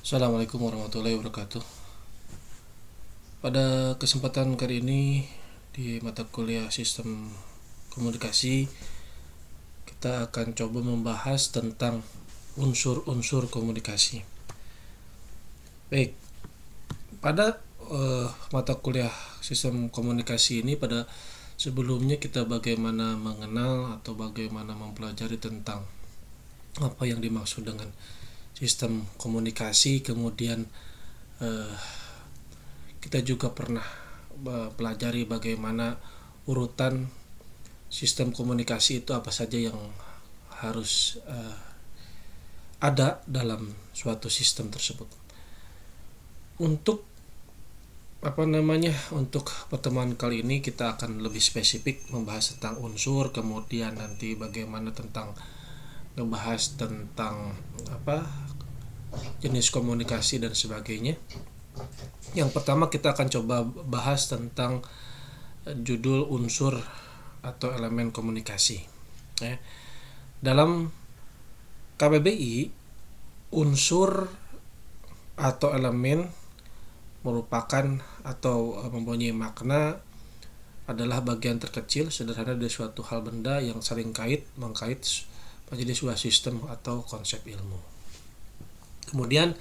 Assalamualaikum warahmatullahi wabarakatuh. Pada kesempatan kali ini di mata kuliah Sistem Komunikasi kita akan coba membahas tentang unsur-unsur komunikasi. Baik, pada mata kuliah Sistem Komunikasi ini pada sebelumnya kita bagaimana mengenal atau bagaimana mempelajari tentang apa yang dimaksud dengan sistem komunikasi, kemudian kita juga pernah pelajari bagaimana urutan sistem komunikasi itu apa saja yang harus ada dalam suatu sistem tersebut. Untuk untuk pertemuan kali ini kita akan lebih spesifik membahas tentang unsur, kemudian nanti bagaimana tentang membahas tentang jenis komunikasi dan sebagainya. Yang pertama kita akan coba bahas tentang judul unsur atau elemen komunikasi. Dalam KBBI, unsur atau elemen merupakan atau mempunyai makna adalah bagian terkecil sederhana dari suatu hal benda yang saling mengkait menjadi sebuah sistem atau konsep ilmu. Kemudian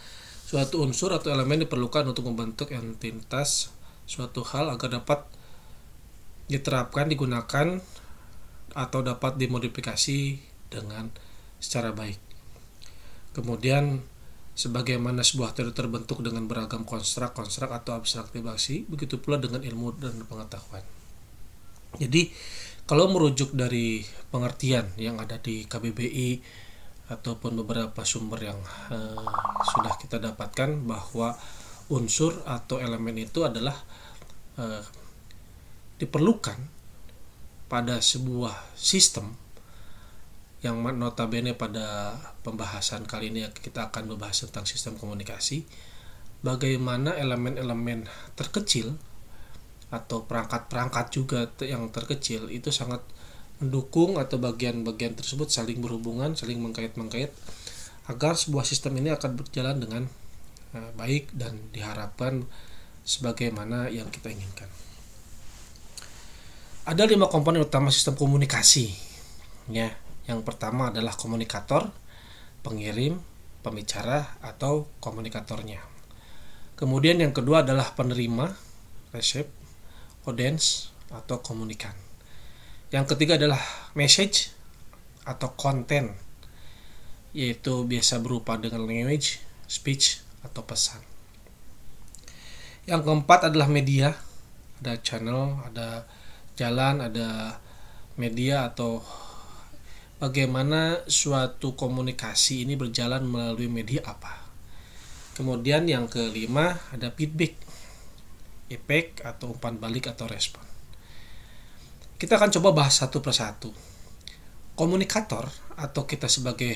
suatu unsur atau elemen diperlukan untuk membentuk entitas suatu hal agar dapat diterapkan, digunakan atau dapat dimodifikasi dengan secara baik. Kemudian sebagaimana sebuah teori terbentuk dengan beragam konstruk atau abstraktibasi, begitu pula dengan ilmu dan pengetahuan. Jadi kalau merujuk dari pengertian yang ada di KBBI ataupun beberapa sumber yang sudah kita dapatkan, bahwa unsur atau elemen itu adalah diperlukan pada sebuah sistem yang notabene pada pembahasan kali ini kita akan membahas tentang sistem komunikasi, bagaimana elemen-elemen terkecil atau perangkat-perangkat juga yang terkecil itu sangat mendukung atau bagian-bagian tersebut saling berhubungan, saling mengkait-mengkait agar sebuah sistem ini akan berjalan dengan baik dan diharapkan sebagaimana yang kita inginkan. Ada 5 komponen utama sistem komunikasi. Yang pertama adalah komunikator, pengirim, pembicara atau komunikatornya. Kemudian yang kedua adalah penerima, receive, audience atau komunikan. Yang ketiga adalah message atau konten, yaitu biasa berupa dengan language, speech atau pesan. Yang keempat adalah media, ada channel, ada jalan, ada media atau bagaimana suatu komunikasi ini berjalan melalui media apa. Kemudian yang kelima ada feedback, efek atau umpan balik atau respon. Kita akan coba bahas satu persatu. Komunikator atau kita sebagai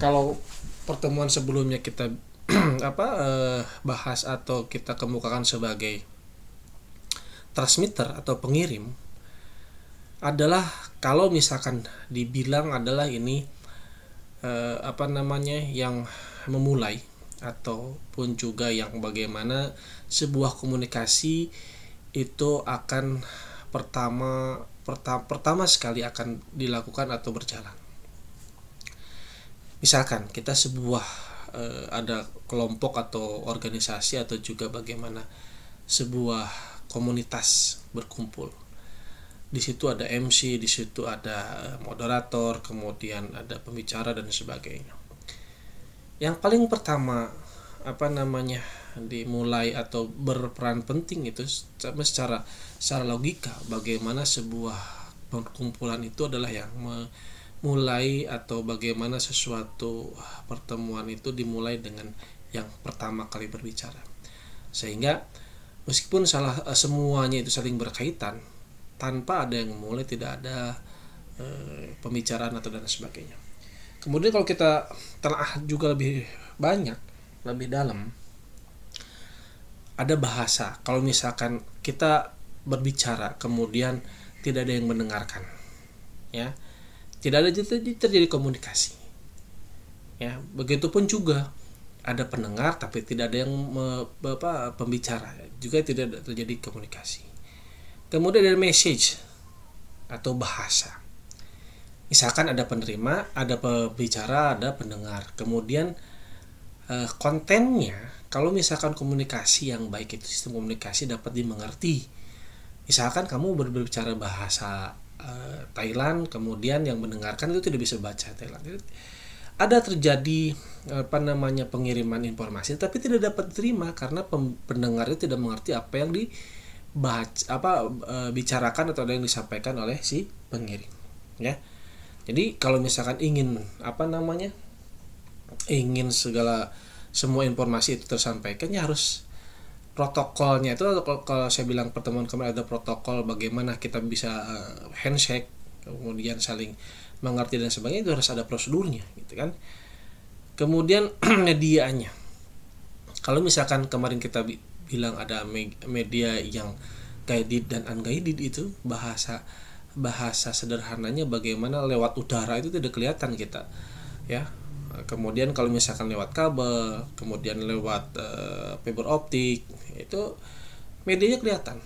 kalau pertemuan sebelumnya kita bahas atau kita kemukakan sebagai transmitter atau pengirim, adalah kalau misalkan dibilang adalah ini yang memulai ataupun juga yang bagaimana sebuah komunikasi itu akan pertama sekali akan dilakukan atau berjalan. Misalkan kita sebuah ada kelompok atau organisasi atau juga bagaimana sebuah komunitas berkumpul. Di situ ada MC, di situ ada moderator, kemudian ada pembicara dan sebagainya. Yang paling pertama dimulai atau berperan penting itu secara logika, bagaimana sebuah perkumpulan itu adalah yang memulai atau bagaimana sesuatu pertemuan itu dimulai dengan yang pertama kali berbicara. Sehingga meskipun semuanya itu saling berkaitan, tanpa ada yang memulai tidak ada pembicaraan atau dan sebagainya. Kemudian kalau kita telah juga lebih banyak, lebih dalam, ada bahasa. Kalau misalkan kita berbicara kemudian tidak ada yang mendengarkan, tidak ada terjadi komunikasi. Begitupun juga ada pendengar tapi tidak ada yang pembicara, juga tidak terjadi komunikasi. Kemudian ada message atau bahasa. Misalkan ada penerima, ada pembicara, ada pendengar. Kemudian kontennya, kalau misalkan komunikasi yang baik itu sistem komunikasi dapat dimengerti. Misalkan kamu berbicara bahasa Thailand, kemudian yang mendengarkan itu tidak bisa baca Thailand. Ada terjadi pengiriman informasi tapi tidak dapat diterima karena pendengar itu tidak mengerti apa yang bicarakan atau ada yang disampaikan oleh si pengirim, ya. Jadi kalau misalkan ingin semua informasi itu tersampaikan, ya harus protokolnya itu. Kalau saya bilang pertemuan kemarin ada protokol bagaimana kita bisa handshake, kemudian saling mengerti dan sebagainya, itu harus ada prosedurnya gitu kan. Kemudian medianya, kalau misalkan kemarin kita bilang ada media yang guided dan unguided, itu bahasa sederhananya bagaimana lewat udara itu tidak kelihatan kita, ya. Kemudian kalau misalkan lewat kabel, kemudian lewat fiber optik, itu medianya kelihatan.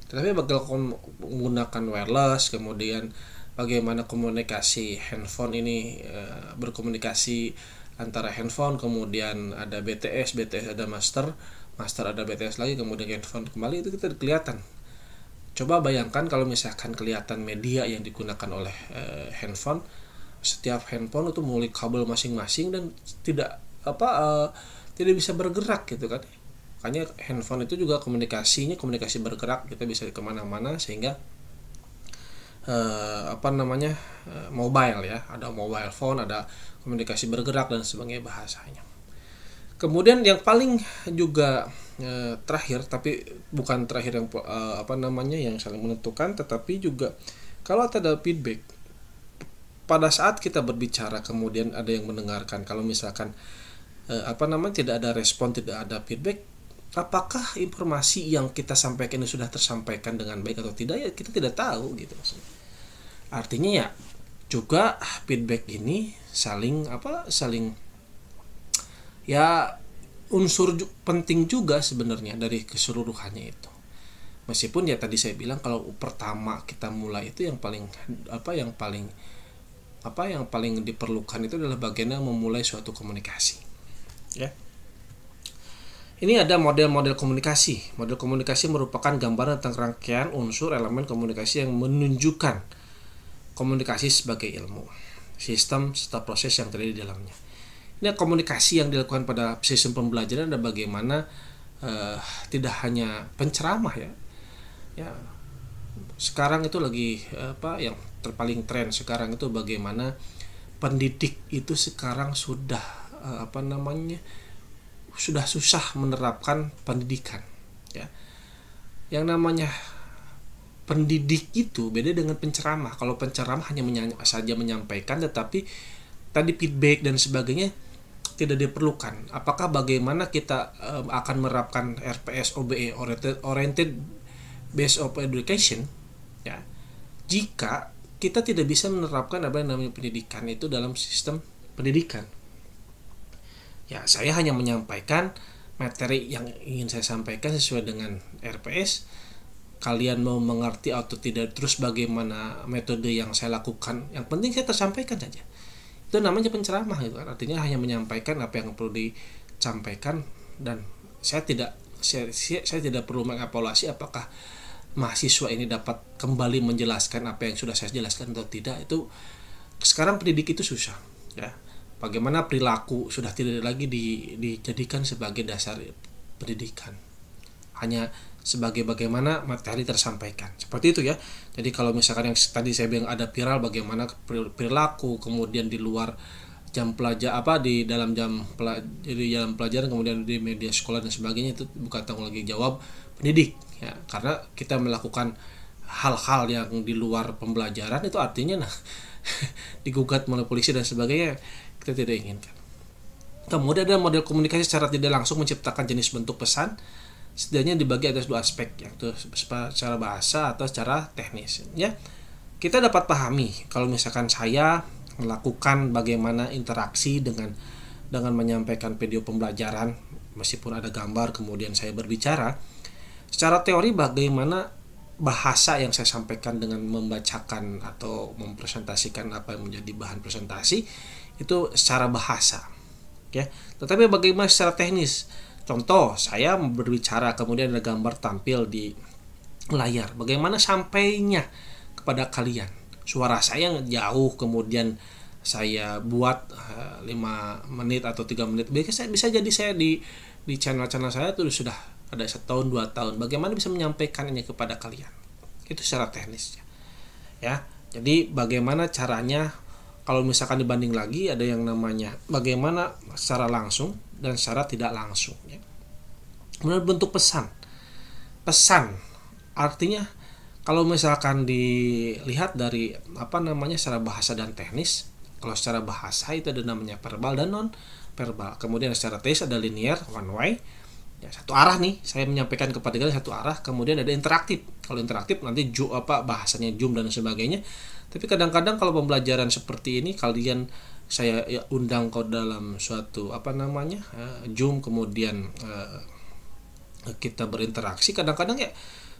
Tetapi bagaimana menggunakan wireless, kemudian bagaimana komunikasi handphone ini berkomunikasi antara handphone, kemudian ada BTS ada master ada BTS lagi, kemudian handphone kembali, itu kita kelihatan. Coba bayangkan kalau misalkan kelihatan media yang digunakan oleh handphone. Setiap handphone itu memiliki kabel masing-masing dan tidak bisa bergerak gitu kan. Makanya handphone itu juga komunikasi bergerak, kita bisa kemana-mana, sehingga mobile, ya, ada mobile phone, ada komunikasi bergerak dan sebagainya bahasanya. Kemudian yang paling juga terakhir, tapi bukan terakhir yang yang saling menentukan, tetapi juga kalau ada feedback pada saat kita berbicara, kemudian ada yang mendengarkan. Kalau misalkan tidak ada respon, tidak ada feedback, apakah informasi yang kita sampaikan ini sudah tersampaikan dengan baik atau tidak, ya kita tidak tahu gitu maksudnya. Artinya ya juga feedback ini saling ya unsur penting juga sebenarnya dari keseluruhannya itu. Meskipun ya tadi saya bilang kalau pertama kita mulai itu yang paling diperlukan itu adalah bagaimana memulai suatu komunikasi, ya. Ini ada model-model komunikasi. Model komunikasi merupakan gambaran tentang rangkaian unsur elemen komunikasi yang menunjukkan komunikasi sebagai ilmu, sistem serta proses yang terjadi di dalamnya. Ini komunikasi yang dilakukan pada sistem pembelajaran ada bagaimana tidak hanya penceramah, ya. Sekarang itu lagi yang terpaling tren sekarang itu bagaimana pendidik itu sekarang sudah sudah susah menerapkan pendidikan, ya. Yang namanya pendidik itu beda dengan penceramah. Kalau penceramah hanya saja menyampaikan, tetapi tadi feedback dan sebagainya tidak diperlukan. Apakah bagaimana kita akan menerapkan RPS OBE, oriented based of education, ya, jika kita tidak bisa menerapkan apa yang namanya pendidikan itu dalam sistem pendidikan. Ya, saya hanya menyampaikan materi yang ingin saya sampaikan sesuai dengan RPS. Kalian mau mengerti atau tidak, terus bagaimana metode yang saya lakukan, yang penting saya tersampaikan saja. Itu namanya penceramah gitu kan. Artinya hanya menyampaikan apa yang perlu disampaikan, dan saya tidak perlu mengevaluasi apakah mahasiswa ini dapat kembali menjelaskan apa yang sudah saya jelaskan atau tidak. Itu sekarang pendidik itu susah, ya. Bagaimana perilaku sudah tidak lagi dijadikan sebagai dasar pendidikan, hanya sebagai bagaimana materi tersampaikan, seperti itu, ya. Jadi kalau misalkan yang tadi saya bilang ada viral, bagaimana perilaku, kemudian di luar jam pelajar di dalam dalam pelajaran, kemudian di media sekolah dan sebagainya, itu bukan tanggung jawab pendidik, ya. Karena kita melakukan hal-hal yang di luar pembelajaran, itu artinya digugat oleh polisi dan sebagainya, kita tidak inginkan. Kemudian ada model komunikasi secara tidak langsung menciptakan jenis bentuk pesan. Setidaknya dibagi atas dua aspek, yaitu secara bahasa atau secara teknis, ya. Kita dapat pahami kalau misalkan saya melakukan bagaimana interaksi dengan dengan menyampaikan video pembelajaran meskipun ada gambar kemudian saya berbicara, secara teori bagaimana bahasa yang saya sampaikan dengan membacakan atau mempresentasikan apa yang menjadi bahan presentasi itu secara bahasa, ya. Tetapi bagaimana secara teknis? Contoh, saya berbicara kemudian ada gambar tampil di layar. Bagaimana sampainya kepada kalian? Suara saya jauh kemudian saya buat 5 menit atau 3 menit. Bisa jadi saya di channel-channel saya itu sudah ada 1 tahun 2 tahun. Bagaimana bisa menyampaikan ini kepada kalian? Itu secara teknis, ya. Jadi bagaimana caranya, kalau misalkan dibanding lagi ada yang namanya bagaimana secara langsung dan secara tidak langsung, ya. Kemudian bentuk pesan artinya kalau misalkan dilihat dari secara bahasa dan teknis. Kalau secara bahasa itu ada namanya verbal dan non verbal. Kemudian secara teknis ada linear, one way, ya, satu arah nih, saya menyampaikan kepada kalian satu arah. Kemudian ada interaktif. Kalau interaktif nanti bahasanya Zoom dan sebagainya. Tapi kadang-kadang kalau pembelajaran seperti ini saya undang ke dalam suatu Zoom, kemudian kita berinteraksi, kadang-kadang ya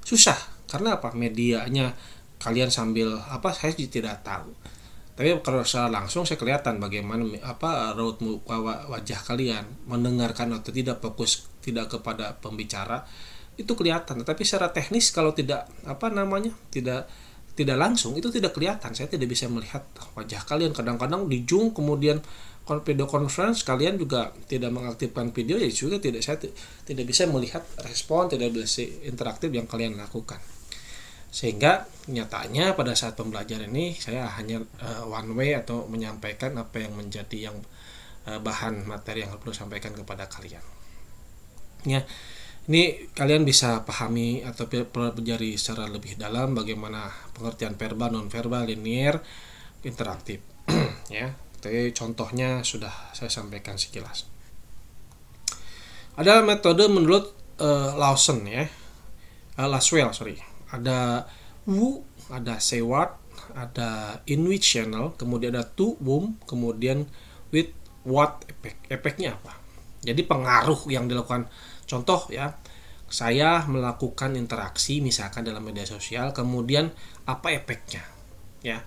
susah. Karena medianya kalian sambil saya tidak tahu. Tapi kalau secara langsung saya kelihatan bagaimana raut muka wajah kalian, mendengarkan atau tidak, fokus tidak kepada pembicara, itu kelihatan. Tapi secara teknis kalau tidak tidak langsung itu tidak kelihatan. Saya tidak bisa melihat wajah kalian. Kadang-kadang di Zoom kemudian video conference kalian juga tidak mengaktifkan video, ya juga saya tidak bisa melihat respon, tidak bisa interaktif yang kalian lakukan. Sehingga nyatanya pada saat pembelajaran ini saya hanya one way atau menyampaikan apa yang menjadi bahan materi yang perlu sampaikan kepada kalian. Ya, ini kalian bisa pahami atau pelajari secara lebih dalam bagaimana pengertian verbal, non verbal, linear, interaktif. Ya, jadi contohnya sudah saya sampaikan sekilas. Ada metode menurut Lawson, ya, Laswell, ada Wu, ada Seward, ada in which channel, kemudian ada to whom, kemudian with what effect. Efeknya apa? Jadi pengaruh yang dilakukan. Contoh, ya, saya melakukan interaksi misalkan dalam media sosial, kemudian apa efeknya? Ya,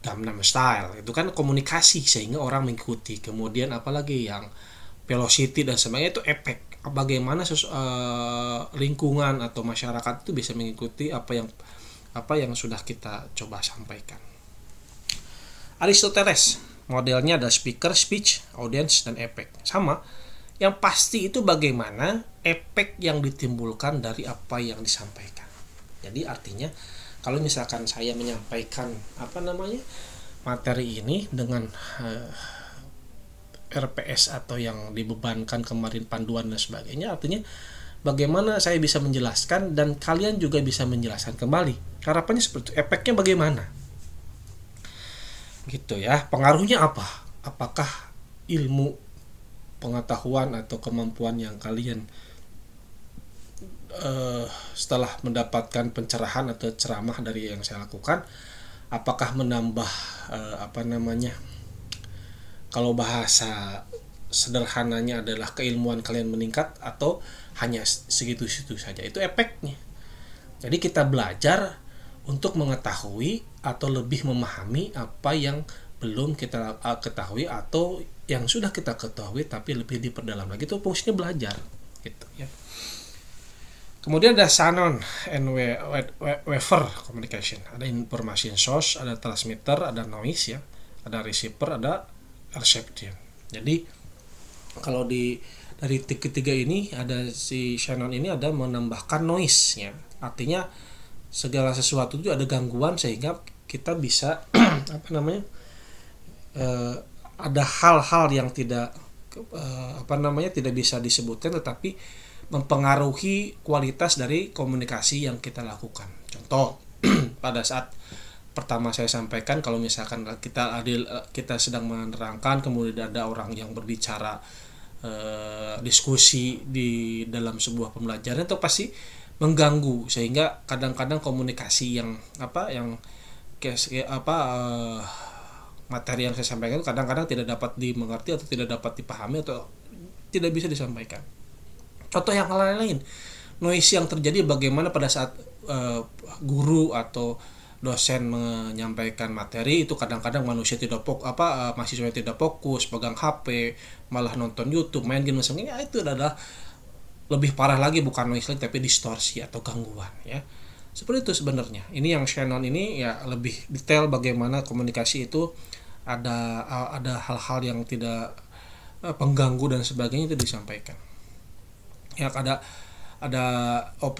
Gangnam Style itu kan komunikasi sehingga orang mengikuti. Kemudian apalagi yang velocity dan sebagainya, itu efek. Bagaimana lingkungan atau masyarakat itu bisa mengikuti apa yang sudah kita coba sampaikan. Aristoteles modelnya ada speaker, speech, audience, dan efek. Sama, yang pasti itu bagaimana efek yang ditimbulkan dari apa yang disampaikan. Jadi artinya kalau misalkan saya menyampaikan materi ini dengan RPS atau yang dibebankan kemarin panduan dan sebagainya, artinya bagaimana saya bisa menjelaskan dan kalian juga bisa menjelaskan kembali. Harapannya seperti itu. Efeknya bagaimana? Gitu, ya. Pengaruhnya apa? Apakah ilmu, pengetahuan atau kemampuan yang kalian setelah mendapatkan pencerahan atau ceramah dari yang saya lakukan, apakah menambah kalau bahasa sederhananya adalah keilmuan kalian meningkat atau hanya segitu-situ saja? Itu efeknya. Jadi kita belajar untuk mengetahui atau lebih memahami apa yang belum kita ketahui atau yang sudah kita ketahui tapi lebih diperdalam lagi. Itu fungsinya belajar, gitu, ya. Kemudian ada Shannon and Weaver communication. Ada information source, ada transmitter, ada noise, ya, ada receiver, ada reception. Jadi kalau dari ketiga ini ada si Shannon ini ada menambahkan noise, ya. Artinya segala sesuatu itu ada gangguan sehingga kita bisa ada hal-hal yang tidak tidak bisa disebutkan tetapi mempengaruhi kualitas dari komunikasi yang kita lakukan. Contoh, pada saat pertama saya sampaikan, kalau misalkan kita sedang menerangkan, kemudian ada orang yang berbicara diskusi di dalam sebuah pembelajaran, itu pasti mengganggu sehingga kadang-kadang komunikasi yang materi yang saya sampaikan kadang-kadang tidak dapat dimengerti atau tidak dapat dipahami atau tidak bisa disampaikan. Contoh yang lain, noise yang terjadi bagaimana pada saat guru atau dosen menyampaikan materi itu kadang-kadang manusia tidak mahasiswa tidak fokus, pegang HP, malah nonton YouTube, main game misalnya, itu adalah lebih parah lagi, bukan noise lagi tapi distorsi atau gangguan ya. Seperti itu sebenarnya. Ini yang Shannon ini ya lebih detail bagaimana komunikasi itu ada hal-hal yang tidak pengganggu dan sebagainya itu disampaikan. Ya ada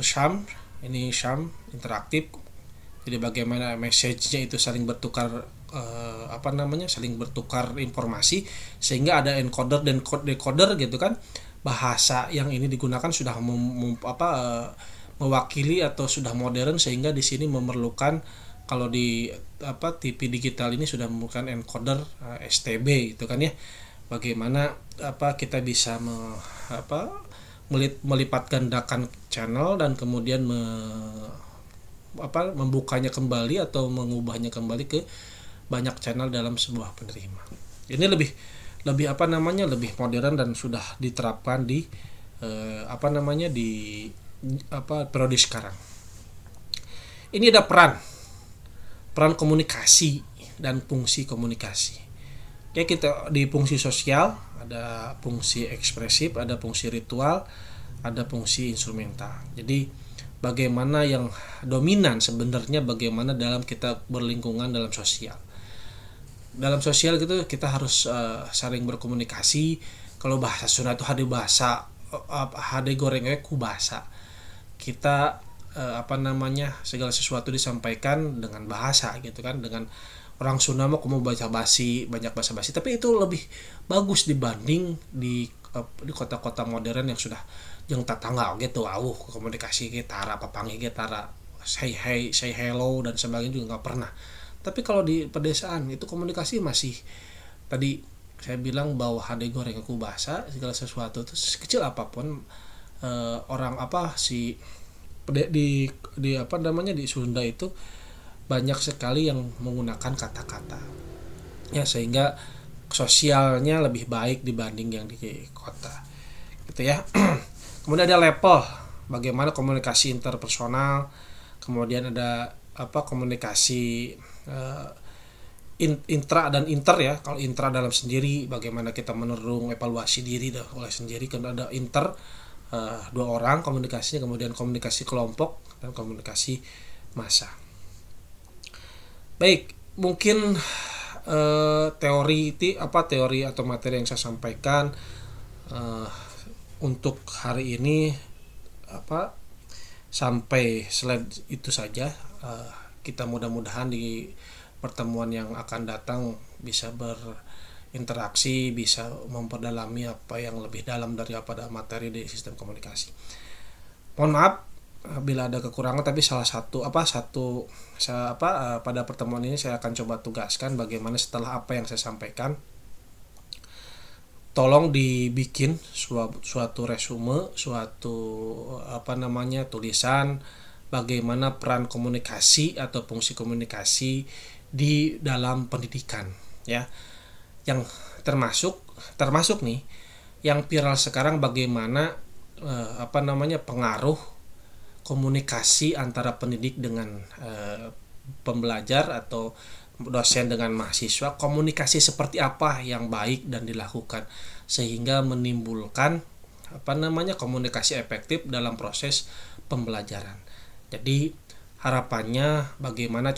Sham, ini Sham interaktif. Jadi bagaimana message-nya itu saling bertukar saling bertukar informasi sehingga ada encoder dan decoder gitu kan. Bahasa yang ini digunakan sudah mewakili atau sudah modern sehingga di sini memerlukan, kalau di TV digital ini sudah memerlukan encoder STB itu kan ya. Bagaimana kita bisa melipat gandakan channel dan kemudian membukanya kembali atau mengubahnya kembali ke banyak channel dalam sebuah penerima. Ini lebih modern dan sudah diterapkan di periode sekarang. Ini ada peran komunikasi dan fungsi komunikasi. Ya, kita di fungsi sosial ada fungsi ekspresif, ada fungsi ritual, ada fungsi instrumental. Jadi bagaimana yang dominan sebenarnya, bagaimana dalam kita berlingkungan dalam sosial. Dalam sosial gitu kita harus saling berkomunikasi. Kalau bahasa Sunda itu hade goreng ku bahasa. Kita segala sesuatu disampaikan dengan bahasa gitu kan. Dengan orang Sunda mah banyak bahasa basi, tapi itu lebih bagus dibanding di kota-kota modern yang sudah jeung tatangga gitu komunikasi kita papangi kita say hello dan sebagainya juga nggak pernah. Tapi kalau di pedesaan itu komunikasi masih, tadi saya bilang bahwa hade goreng aku bahasa, segala sesuatu itu kecil apapun di Sunda itu banyak sekali yang menggunakan kata-kata ya, sehingga sosialnya lebih baik dibanding yang di kota gitu ya. Kemudian ada level bagaimana komunikasi interpersonal, kemudian ada komunikasi intra dan inter ya. Kalau intra dalam sendiri, bagaimana kita menerung evaluasi diri oleh sendiri. Kemudian ada inter, dua orang komunikasinya, kemudian komunikasi kelompok dan komunikasi massa. Baik, mungkin teori atau materi yang saya sampaikan untuk hari ini sampai slide itu saja. Kita mudah-mudahan di pertemuan yang akan datang bisa berinteraksi, bisa memperdalami apa yang lebih dalam daripada materi di sistem komunikasi. Mohon maaf bila ada kekurangan, tapi pada pertemuan ini saya akan coba tugaskan bagaimana setelah apa yang saya sampaikan, tolong dibikin suatu resume, tulisan bagaimana peran komunikasi atau fungsi komunikasi di dalam pendidikan ya. Yang termasuk nih yang viral sekarang, bagaimana pengaruh komunikasi antara pendidik dengan pembelajar atau dosen dengan mahasiswa. Komunikasi seperti apa yang baik dan dilakukan sehingga menimbulkan komunikasi efektif dalam proses pembelajaran. Jadi harapannya bagaimana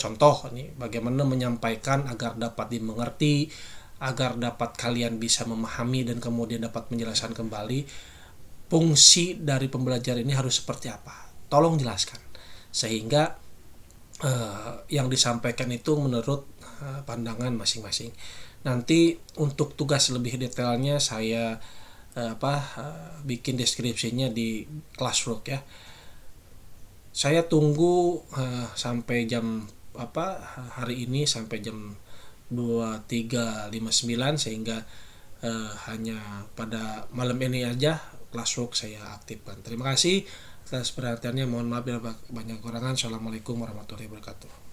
menyampaikan agar dapat dimengerti, agar dapat kalian bisa memahami dan kemudian dapat menjelaskan kembali fungsi dari pembelajaran ini harus seperti apa. Tolong jelaskan sehingga yang disampaikan itu menurut pandangan masing-masing. Nanti untuk tugas lebih detailnya saya bikin deskripsinya di Classwork ya. Saya tunggu sampai jam hari ini sampai jam 23.59 sehingga hanya pada malam ini aja Classwork saya aktifkan. Terima kasih atas perhatiannya. Mohon maaf bila banyak kekurangan. Assalamualaikum warahmatullahi wabarakatuh.